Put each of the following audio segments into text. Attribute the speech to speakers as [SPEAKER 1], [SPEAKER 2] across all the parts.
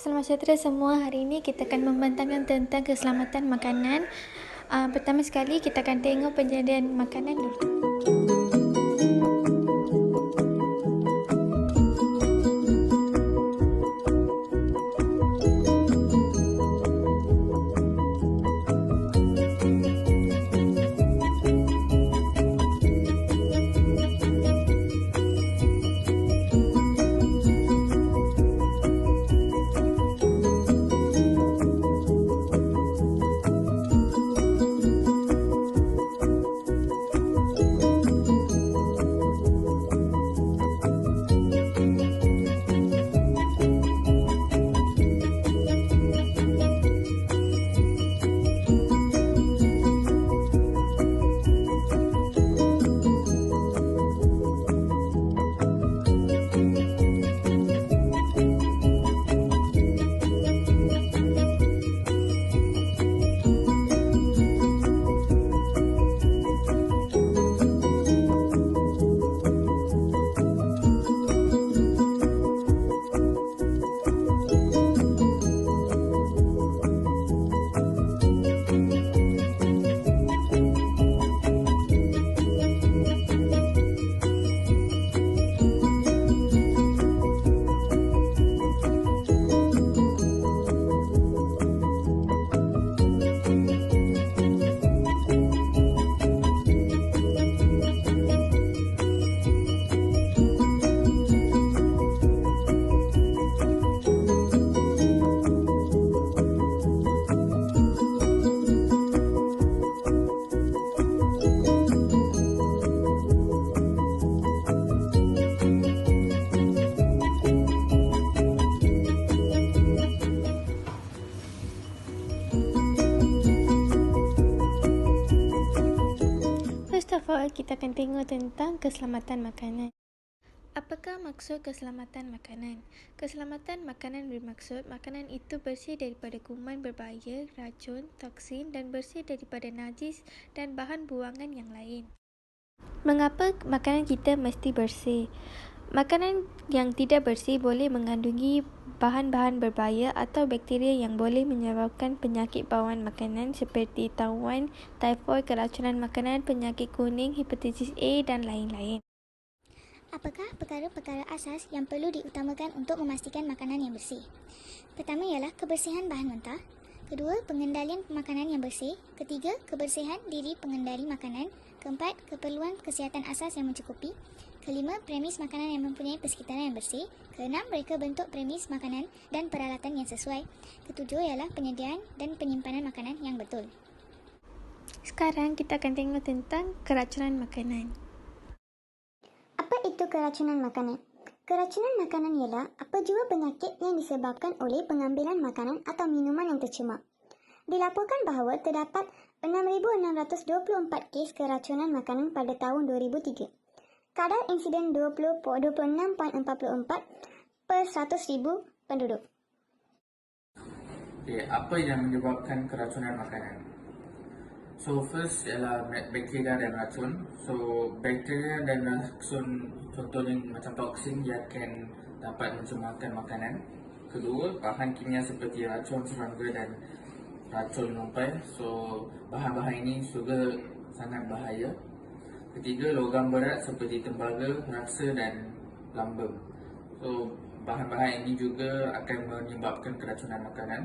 [SPEAKER 1] Selamat sejahtera semua. Hari ini kita akan membentangkan tentang keselamatan makanan. Pertama sekali kita akan tengok penyediaan makanan dulu. First of all, kita akan tengok tentang keselamatan makanan. Apakah maksud keselamatan makanan? Keselamatan makanan bermaksud makanan itu bersih daripada kuman berbahaya, racun, toksin dan bersih daripada najis dan bahan buangan yang lain. Mengapa makanan kita mesti bersih? Makanan yang tidak bersih boleh mengandungi bahan-bahan berbahaya atau bakteria yang boleh menyebabkan penyakit bawaan makanan seperti tauan, typhoid, keracunan makanan, penyakit kuning, hepatitis A dan lain-lain.
[SPEAKER 2] Apakah perkara-perkara asas yang perlu diutamakan untuk memastikan makanan yang bersih? Pertama ialah kebersihan bahan mentah. Kedua, pengendalian makanan yang bersih. Ketiga, kebersihan diri pengendali makanan. Keempat, keperluan kesihatan asas yang mencukupi. Kelima, premis makanan yang mempunyai persekitaran yang bersih. Keenam, reka bentuk premis makanan dan peralatan yang sesuai. Ketujuh ialah penyediaan dan penyimpanan makanan yang betul.
[SPEAKER 1] Sekarang kita akan tengok tentang keracunan makanan.
[SPEAKER 2] Apa itu keracunan makanan? Keracunan makanan ialah apa jua penyakit yang disebabkan oleh pengambilan makanan atau minuman yang tercemar. Dilaporkan bahawa terdapat 6,624 kes keracunan makanan pada tahun 2003. Kadar insiden 26.44 per 100,000 penduduk.
[SPEAKER 3] Apa yang menyebabkan keracunan makanan? So first ialah bakteria dan racun. So bakteria dan racun contohnya macam toksin dia akan dapat mencemarkan makanan. Kedua, bahan kimia seperti racun serangga dan racun lumpai. So bahan-bahan ini juga sangat bahaya. Ketiga, logam berat seperti tembaga, raksa dan lambung. So bahan-bahan ini juga akan menyebabkan keracunan makanan.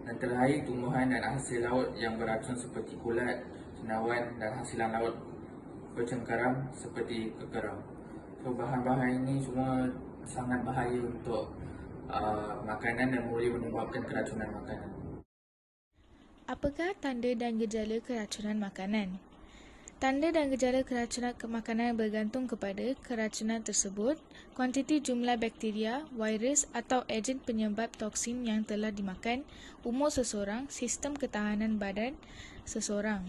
[SPEAKER 3] Dan terakhir, tumbuhan dan hasil laut yang beracun seperti kulat, cendawan dan hasilan laut bercengkeram seperti kekerang. So bahan-bahan ini semua sangat bahaya untuk makanan dan boleh menyebabkan keracunan makanan.
[SPEAKER 4] Apakah tanda dan gejala keracunan makanan? Tanda dan gejala keracunan makanan bergantung kepada keracunan tersebut, kuantiti jumlah bakteria, virus atau ejen penyebab toksin yang telah dimakan, umur seseorang, sistem ketahanan badan seseorang.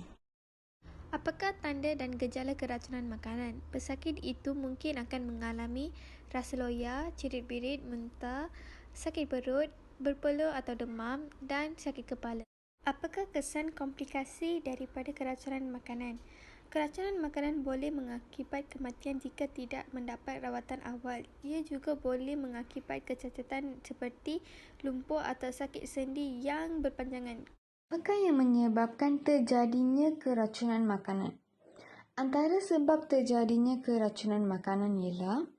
[SPEAKER 1] Apakah tanda dan gejala keracunan makanan? Pesakit itu mungkin akan mengalami rasa loya, cirit-birit, muntah, sakit perut, berpeluh atau demam dan sakit kepala. Apakah kesan komplikasi daripada keracunan makanan? Keracunan makanan boleh mengakibat kematian jika tidak mendapat rawatan awal. Ia juga boleh mengakibat kecacatan seperti lumpuh atau sakit sendi yang berpanjangan.
[SPEAKER 5] Apakah yang menyebabkan terjadinya keracunan makanan? Antara sebab terjadinya keracunan makanan ialah: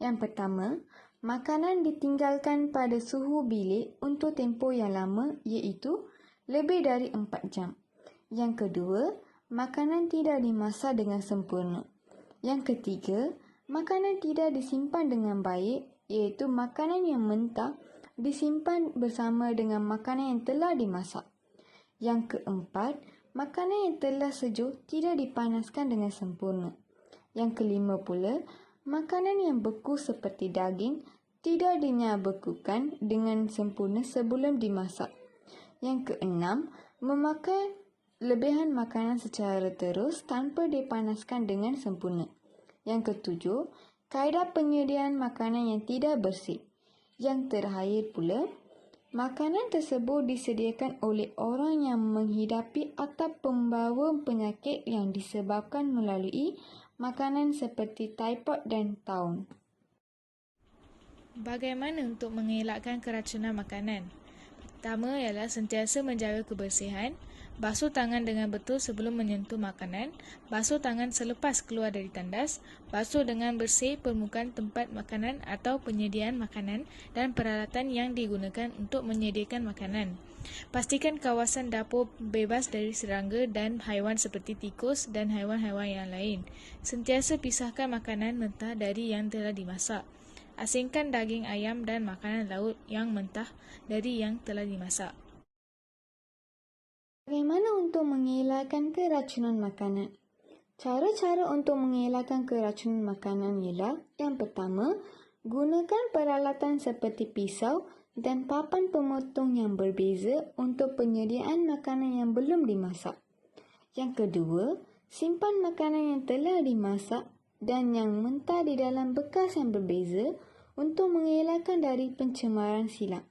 [SPEAKER 5] yang pertama, makanan ditinggalkan pada suhu bilik untuk tempoh yang lama, iaitu lebih dari 4 jam. Yang kedua, makanan tidak dimasak dengan sempurna. Yang ketiga, makanan tidak disimpan dengan baik, iaitu makanan yang mentah disimpan bersama dengan makanan yang telah dimasak. Yang keempat, makanan yang telah sejuk tidak dipanaskan dengan sempurna. Yang kelima pula, makanan yang beku seperti daging tidak dinyabekukan dengan sempurna sebelum dimasak. Yang keenam, memakan lebihan makanan secara terus tanpa dipanaskan dengan sempurna. Yang ketujuh, kaedah penyediaan makanan yang tidak bersih. Yang terakhir pula, makanan tersebut disediakan oleh orang yang menghidapi atau pembawa penyakit yang disebabkan melalui makanan seperti typhoid dan taun.
[SPEAKER 4] Bagaimana untuk mengelakkan keracunan makanan? Pertama ialah sentiasa menjaga kebersihan, basuh tangan dengan betul sebelum menyentuh makanan, basuh tangan selepas keluar dari tandas, basuh dengan bersih permukaan tempat makanan atau penyediaan makanan dan peralatan yang digunakan untuk menyediakan makanan. Pastikan kawasan dapur bebas dari serangga dan haiwan seperti tikus dan haiwan-haiwan yang lain. Sentiasa pisahkan makanan mentah dari yang telah dimasak. Asingkan daging ayam dan makanan laut yang mentah dari yang telah dimasak.
[SPEAKER 5] Bagaimana untuk mengelakkan keracunan makanan? Cara-cara untuk mengelakkan keracunan makanan ialah: yang pertama, gunakan peralatan seperti pisau dan papan pemotong yang berbeza untuk penyediaan makanan yang belum dimasak. Yang kedua, simpan makanan yang telah dimasak dan yang mentah di dalam bekas yang berbeza untuk mengelakkan dari pencemaran silap.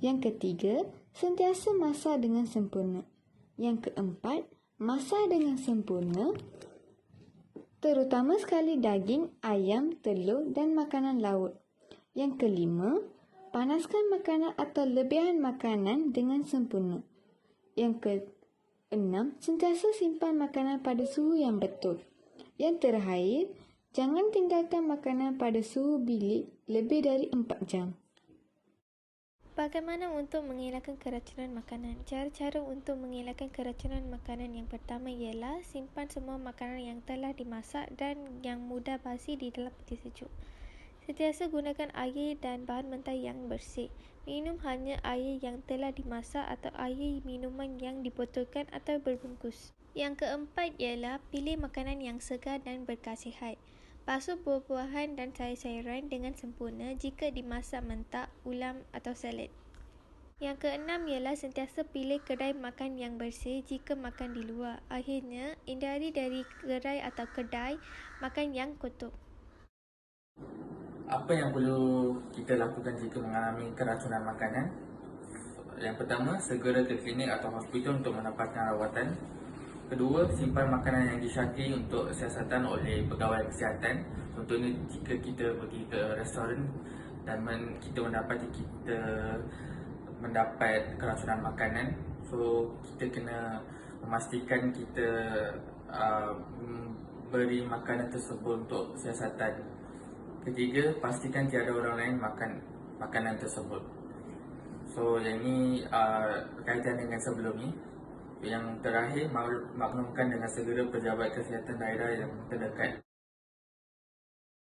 [SPEAKER 5] Yang ketiga, sentiasa masak dengan sempurna. Yang keempat, masak dengan sempurna, terutama sekali daging, ayam, telur dan makanan laut. Yang kelima, panaskan makanan atau lebihan makanan dengan sempurna. Yang keenam, sentiasa simpan makanan pada suhu yang betul. Yang terakhir, jangan tinggalkan makanan pada suhu bilik lebih dari 4 jam.
[SPEAKER 1] Bagaimana untuk mengelakkan keracunan makanan? Cara-cara untuk mengelakkan keracunan makanan yang pertama ialah simpan semua makanan yang telah dimasak dan yang mudah basi di dalam peti sejuk. Sentiasa gunakan air dan bahan mentah yang bersih. Minum hanya air yang telah dimasak atau air minuman yang dibotolkan atau berbungkus. Yang keempat ialah pilih makanan yang segar dan berkhasiat. Basuh buah-buahan dan sayur-sayuran dengan sempurna jika dimasak mentah, ulam atau salad. Yang keenam ialah sentiasa pilih kedai makan yang bersih jika makan di luar. Akhirnya, hindari dari gerai atau kedai makan yang kotor.
[SPEAKER 3] Apa yang perlu kita lakukan jika mengalami keracunan makanan? Yang pertama, segera ke klinik atau hospital untuk mendapatkan rawatan. Kedua, simpan makanan yang disyaki untuk siasatan oleh pegawai kesihatan. Contohnya jika kita pergi ke restoran dan kita mendapat keracunan makanan, so kita kena memastikan kita beri makanan tersebut untuk siasatan. Ketiga, pastikan tiada orang lain makan makanan tersebut. So yang ini berkaitan dengan sebelum ni. Yang terakhir, maklumkan dengan segera pejabat kesihatan daerah yang terdekat.